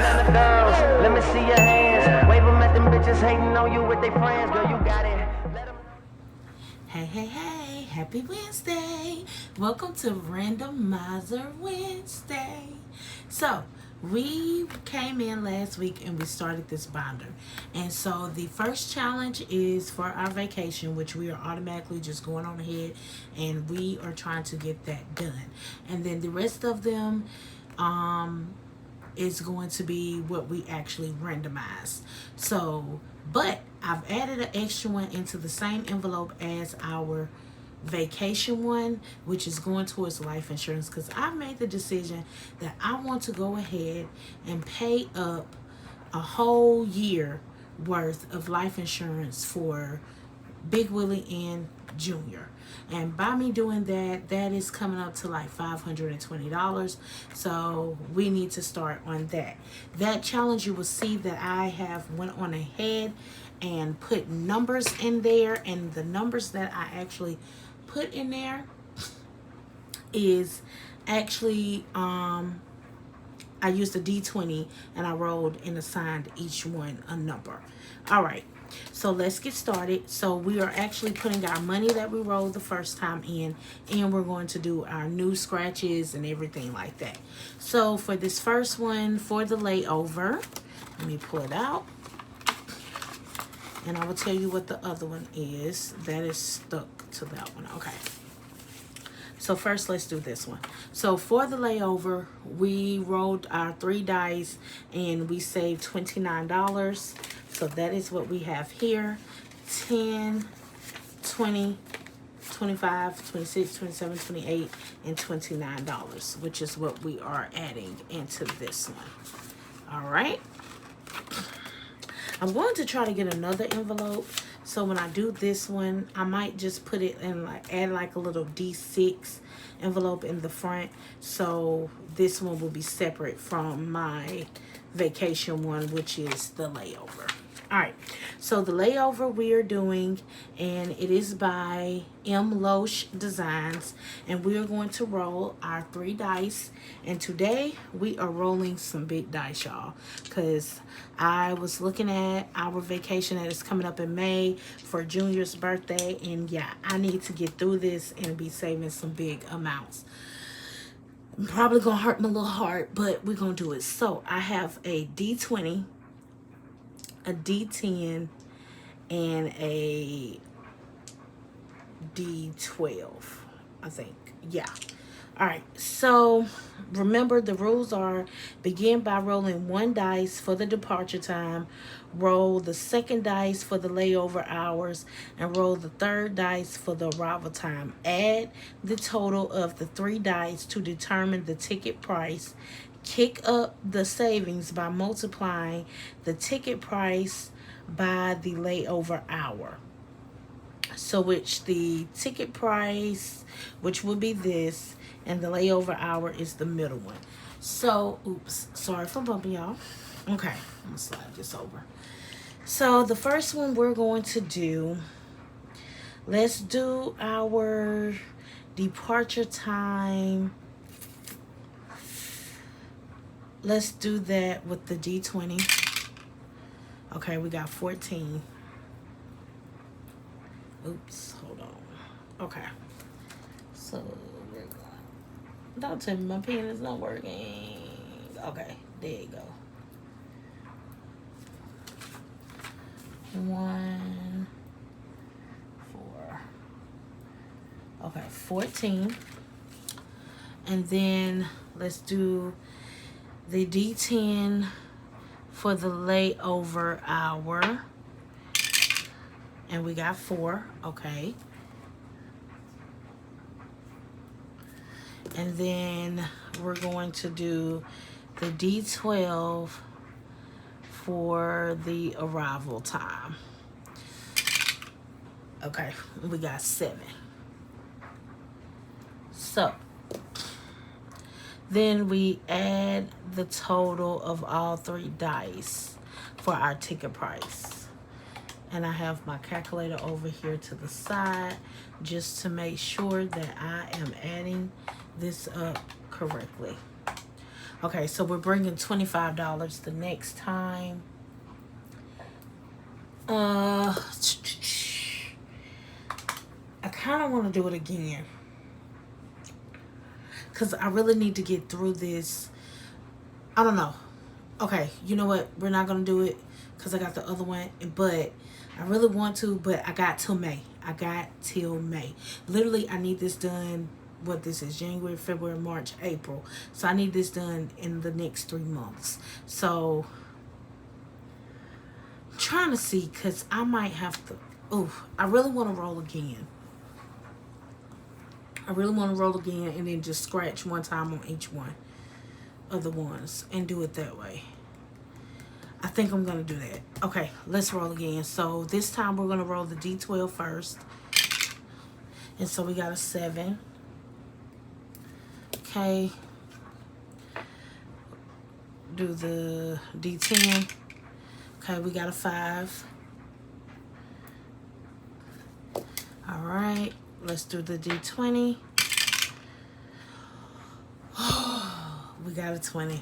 Atlanta girls, let me see your hands. Wave them at them bitches hating on you with their friends. Girl, you got it. Let them... Hey, hey, hey, happy Wednesday. Welcome to Randomizer Wednesday. So, we came in last week and we started this binder. And so the first challenge is for our vacation, which we are automatically just going on ahead and we are trying to get that done. And then the rest of them is going to be what we actually randomized. So, but I've added an extra one into the same envelope as our vacation one, which is going towards life insurance, because I've made the decision that I want to go ahead and pay up a whole year worth of life insurance for Big Willie and Junior. And by me doing that, that is coming up to like $520. So we need to start on that. That challenge, you will see that I have went on ahead and put numbers in there, and the numbers that I actually put in there is actually I used a D20 and I rolled and assigned each one a number. All right, so let's get started. So we are actually putting our money that we rolled the first time in, and we're going to do our new scratches and everything like that. So for this first one, for the layover, let me pull it out. And I will tell you what the other one is that is stuck to that one. Okay. So first, let's do this one. So for the layover, we rolled our 3 dice and we saved $29. So that is what we have here. 10, 20, 25, 26, 27, 28, and $29, which is what we are adding into this one. All right. I'm going to try to get another envelope. So when I do this one, I might just put it in, like, add like a little D6 envelope in the front. So this one will be separate from my vacation one, which is the layover. All right, so the layover we are doing, and it is by M. Loesch Designs, and we are going to roll our 3 dice. And today we are rolling some big dice, y'all, because I was looking at our vacation that is coming up in May for Junior's birthday, and yeah, I need to get through this and be saving some big amounts. I'm probably gonna hurt my little heart, but we're gonna do it. So I have a D20, a D10, and a D12, I think. Yeah. All right, so remember the rules are: begin by rolling 1 dice for the departure time, roll the 2nd dice for the layover hours, and roll the 3rd dice for the arrival time. Add the total of the 3 dice to determine the ticket price. Kick up the savings by multiplying the ticket price by the layover hour. So which the ticket price, which will be this, and the layover hour is the middle one. So, oops, sorry for bumping y'all. Okay, I'm gonna slide this over. So the first one we're going to do, let's do our departure time. Let's do that with the D20. Okay, we got 14. Oops, hold on. Okay. So we're going. Don't tell me my pen is not working. Okay, there you go. 1, 4. Okay, 14. And then let's do the D10 for the layover hour. And we got 4. Okay. And then we're going to do the D12 for the arrival time. Okay, we got 7. So then we add the total of all 3 dice for our ticket price. And I have my calculator over here to the side just to make sure that I am adding this up correctly. Okay, so we're bringing $25 the next time. I kind of want to do it again, because I really need to get through this. I don't know. Okay, you know what? We're not going to do it because I got the other one. But I really want to, but I got till May. Literally, I need this done. What this is, January, February, March, April. So I need this done in the next 3 months. So I'm trying to see, because I might have to. Oh, I really want to roll again. And then just scratch one time on each one of the ones and do it that way. I think I'm going to do that. Okay, let's roll again. So this time we're going to roll the D12 first. And so we got a 7. Okay. Do the D10. Okay, we got a 5. All right, let's do the D20. We got a 20.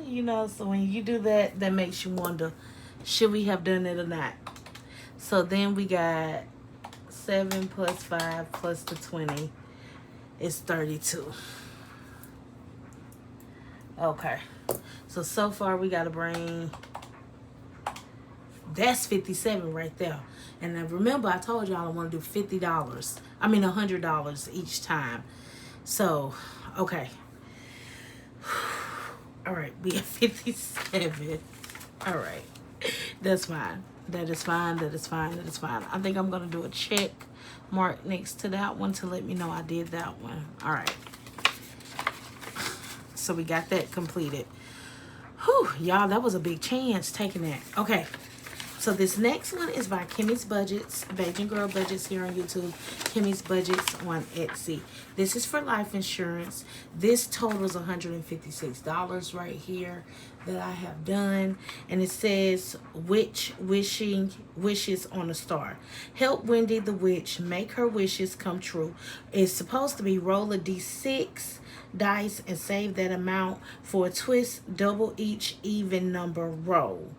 You know, so when you do that, that makes you wonder, should we have done it or not? So then we got 7 plus 5 plus the 20 is 32. Okay. So far we got to bring, that's 57 right there. And then remember, I told y'all I want to do $50. I mean $100 each time. So, okay. All right, we got 57. All right. That's fine. That is fine. I think I'm going to do a check mark next to that one to let me know I did that one. All right. So we got that completed. Whew, y'all, that was a big chance taking that. Okay. So this next one is by Kimmy's Budgets, Beijing Girl Budgets here on YouTube, Kimmy's Budgets on Etsy. This is for life insurance. This totals $156 right here that I have done. And it says, wishes on a star. Help Wendy the witch make her wishes come true. It's supposed to be roll a D6 dice and save that amount for a twist, double each even number roll.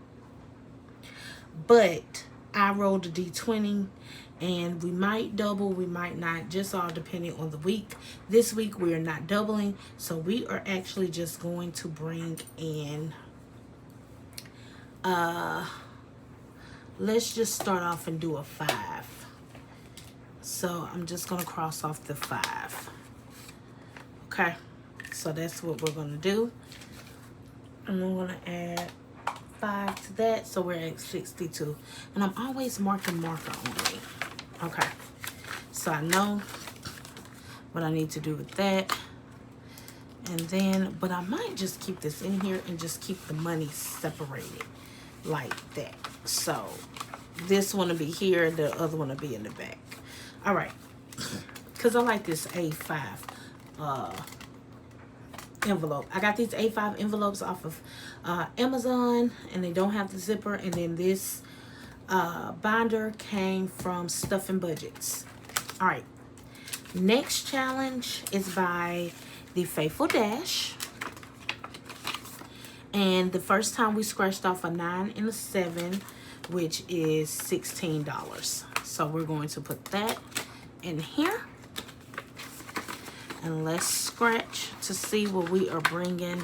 But I rolled a D20, and we might double, we might not, just all depending on the week. This week we are not doubling, so we are actually just going to bring in, let's just start off and do a 5. So I'm just going to cross off the 5. Okay, so that's what we're going to do. And I'm going to add 5 to that, so we're at 62. And I'm always marking marker only. Okay, so I know what I need to do with that. And then, but I might just keep this in here and just keep the money separated like that. So this one will be here, the other one will be in the back. All right, because I like this A5 envelope. I got these A5 envelopes off of Amazon, and they don't have the zipper. And then this binder came from Stuff and Budgets. All right, next challenge is by the Faithful Dash, and the first time we scratched off a 9 and a 7, which is $16. So we're going to put that in here. And let's scratch to see what we are bringing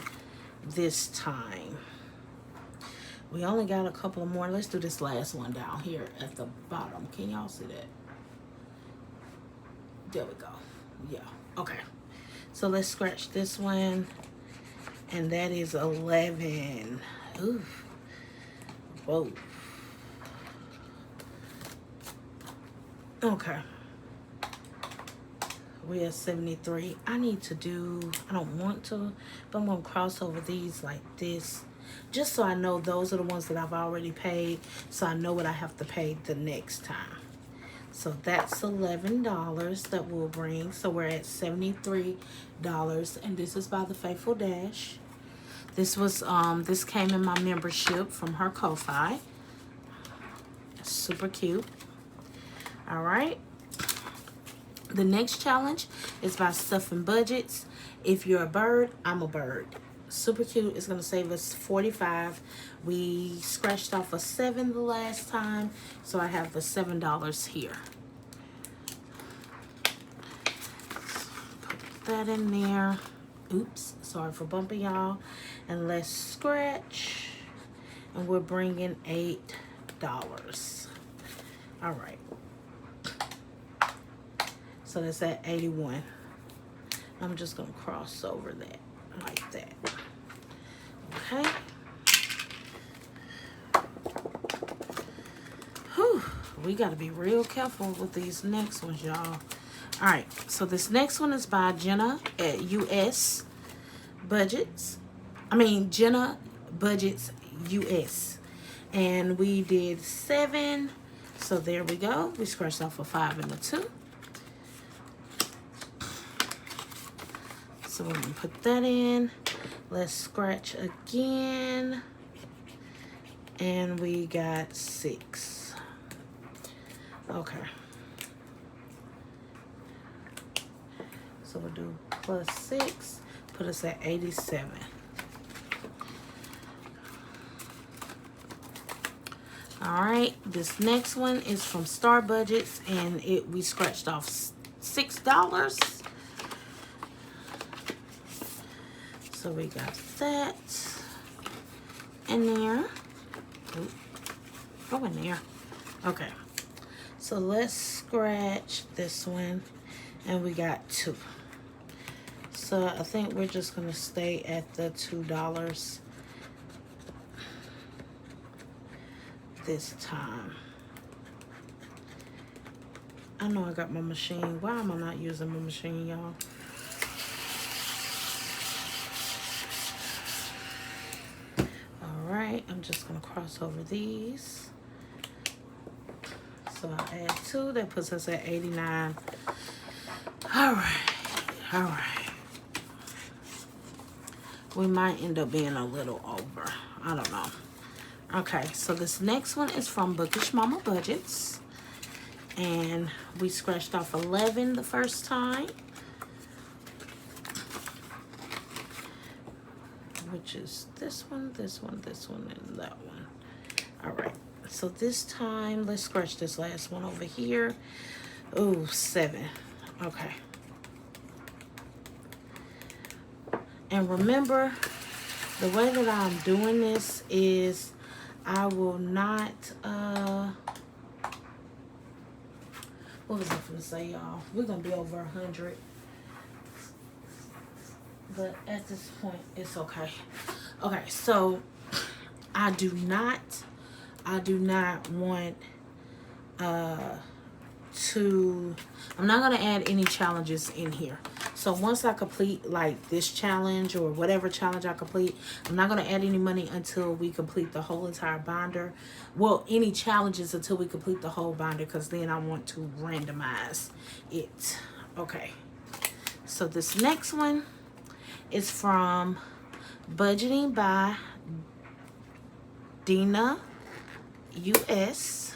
this time. We only got a couple more. Let's do this last one down here at the bottom. Can y'all see that? There we go. Yeah. Okay. So let's scratch this one. And that is 11. Ooh. Whoa. Okay. We are 73. I need to do, I don't want to, but I'm going to cross over these like this, just so I know those are the ones that I've already paid, so I know what I have to pay the next time. So that's $11 that we'll bring. So we're at $73, and this is by the Faithful Dash. This was, this came in my membership from her Ko-Fi. Super cute. All right. The next challenge is by Stuff and Budgets. If you're a bird, I'm a bird. Super cute. It's going to save us $45. We scratched off a 7 the last time, so I have the $7 here. Put that in there. Oops, sorry for bumping y'all. And let's scratch. And we're bringing $8. All right. So that's at 81. I'm just going to cross over that like that. Okay. Whew. We got to be real careful with these next ones, y'all. All right. So this next one is by Jenna at US Budgets. Jenna Budgets US. And we did 7. So there we go. We scratched off a 5 and a 2. So we're going to put that in. Let's scratch again. And we got 6. Okay. So we'll do plus 6. Put us at 87. Alright. This next one is from Star Budgets. And we scratched off $6. So we got that in there. Ooh, go in there. Okay. So let's scratch this one. And we got 2. So I think we're just going to stay at the $2 this time. I know I got my machine. Why am I not using my machine, y'all? I'm just going to cross over these. So I'll add 2. That puts us at 89. All right. We might end up being a little over. I don't know. Okay, so this next one is from Bookish Mama Budgets. And we scratched off 11 the first time. Which is this one, and that one. All right. So this time, let's scratch this last one over here. Oh, 7. Okay. And remember, the way that I'm doing this is I will not, what was I going to say, y'all? We're going to be over 100. But at this point, it's okay. Okay, so I do not want I'm not going to add any challenges in here. So once I complete like this challenge or whatever challenge I complete, I'm not going to add any money until we complete the whole entire binder. Well, any challenges until we complete the whole binder, because then I want to randomize it. Okay. So this next one is from Budgeting by Dina US.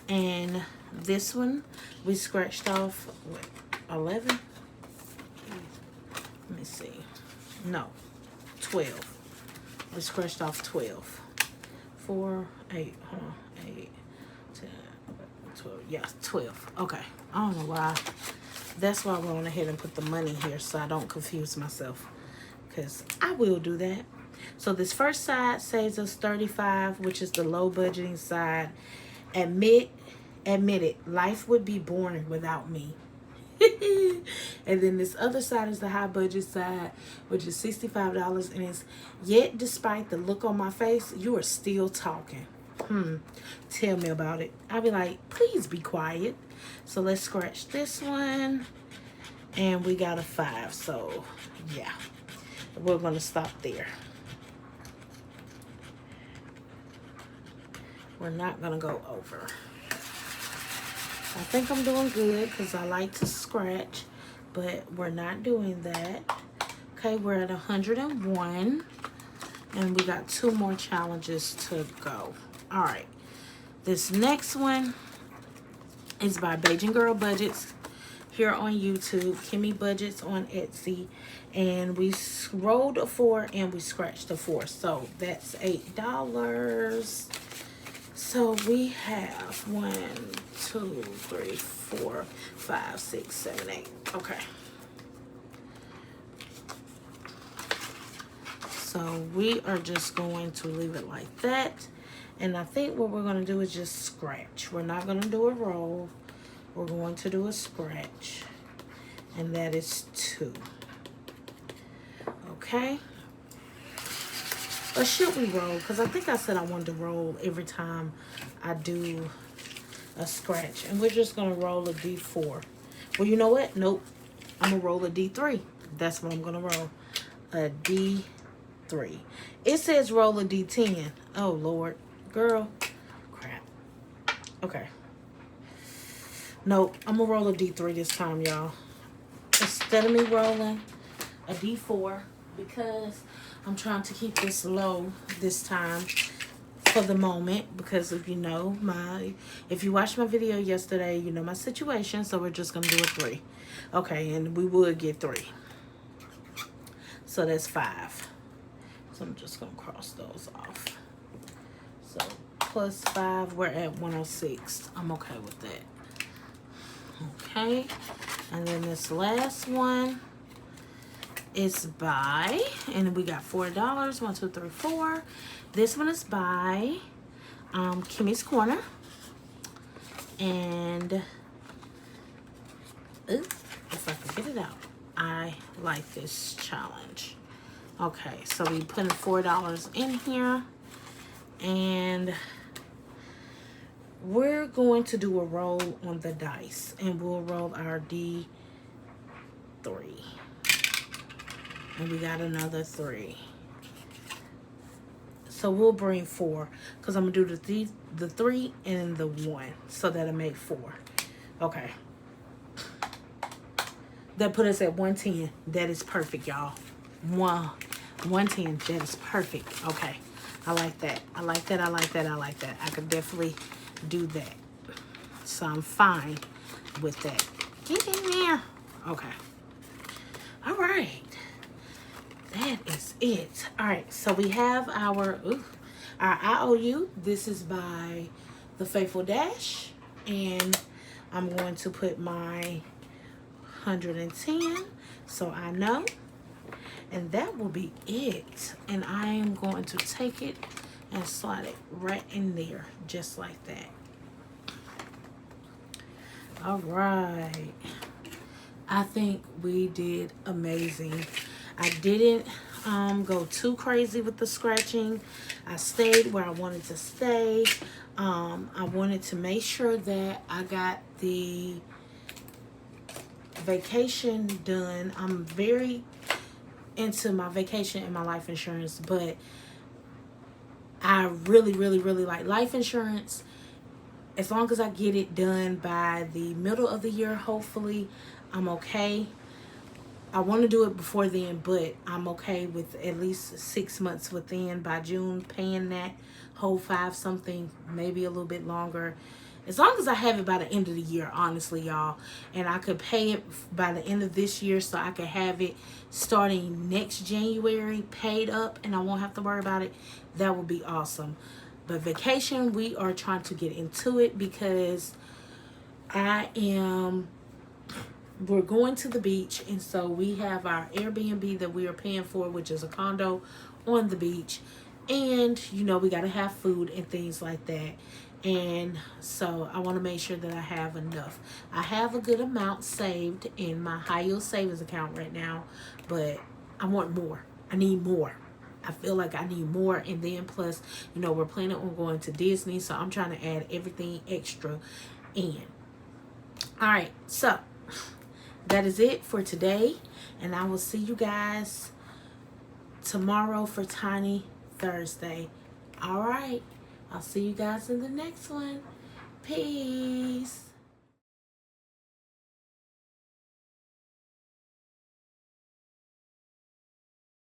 And this one we scratched off what, 11? Let me see. No, 12. We scratched off 12. 4, 8, hold on, 8, 10, 12. Yeah, 12. Okay. I don't know why. That's why I went ahead and put the money here so I don't confuse myself, because I will do that. So this first side saves us 35, which is the low budgeting side. Admit it, life would be boring without me. And then this other side is the high budget side, which is $65, and it's yet despite the look on my face, you are still talking. Tell me about it. I'll be like, please be quiet. So let's scratch this one, and we got a 5. So yeah, we're gonna stop there. We're not gonna go over. I think I'm doing good because I like to scratch, but we're not doing that. Okay, we're at 101, and we got 2 more challenges to go. All right, this next one is by Beijing Girl Budgets. here on YouTube, Kimmy Budgets on Etsy, and we rolled a 4 and we scratched a 4. So that's $8. So we have 1, 2, 3, 4, 5, 6, 7, 8. Okay. So we are just going to leave it like that. And I think what we're going to do is just scratch. We're not going to do a roll. We're going to do a scratch. And that is 2. Okay. Or should we roll? Because I think I said I wanted to roll every time I do a scratch. And we're just going to roll a D4. Well, you know what? Nope. I'm going to roll a D3. That's what I'm going to roll. A D3. It says roll a D10. Oh, Lord. Girl. Crap. Okay. Nope. I'm going to roll a D3 this time, y'all. Instead of me rolling a D4, because I'm trying to keep this low this time for the moment, because if you know if you watched my video yesterday, you know my situation. So we're just going to do a 3. Okay, and we would get 3. So that's 5. So I'm just going to cross those off. So plus 5, we're at 106. I'm okay with that. Okay, and then this last one is by, and we got $4. 1, 2, 3, 4. This one is by Kimmy's Corner, and if I can get it out, I like this challenge. Okay, so we put $4 in here, and we're going to do a roll on the dice, and we'll roll our D3. And we got another 3. So we'll bring 4, because I'm going to do the 3 and the 1. So that'll make 4. Okay. That put us at 110. That is perfect, y'all. 110. That is perfect. Okay. I like that. I like that. I like that. I like that. I could definitely do that. So I'm fine with that. Get in there. Okay. All right. That is it. All right. So we have our IOU. This is by The Faithful Dash. And I'm going to put my 110. So I know. And that will be it. And I am going to take it and slide it right in there, just like that. All right. I think we did amazing. I didn't go too crazy with the scratching. I stayed where I wanted to stay. I wanted to make sure that I got the vacation done. I'm very into my vacation and my life insurance, but I really like life insurance. As long as I get it done by the middle of the year, hopefully, I'm okay. I want to do it before then, but I'm okay with at least 6 months within, by June, paying that whole 5 something, maybe a little bit longer. As long as I have it by the end of the year, honestly, y'all. And I could pay it by the end of this year, so I could have it starting next January paid up, and I won't have to worry about it. That would be awesome. But vacation, we are trying to get into it, because we're going to the beach, and so we have our Airbnb that we are paying for, which is a condo on the beach. And, you know, we got to have food and things like that. And so I want to make sure that I have enough. I have a good amount saved in my high yield savings account right now, but I want more. I need more. I feel like I need more. And then plus, you know, we're planning on going to Disney, so I'm trying to add everything extra in. All right, so that is it for today, and I will see you guys tomorrow for Tiny Thursday. All right. I'll see you guys in the next one. Peace.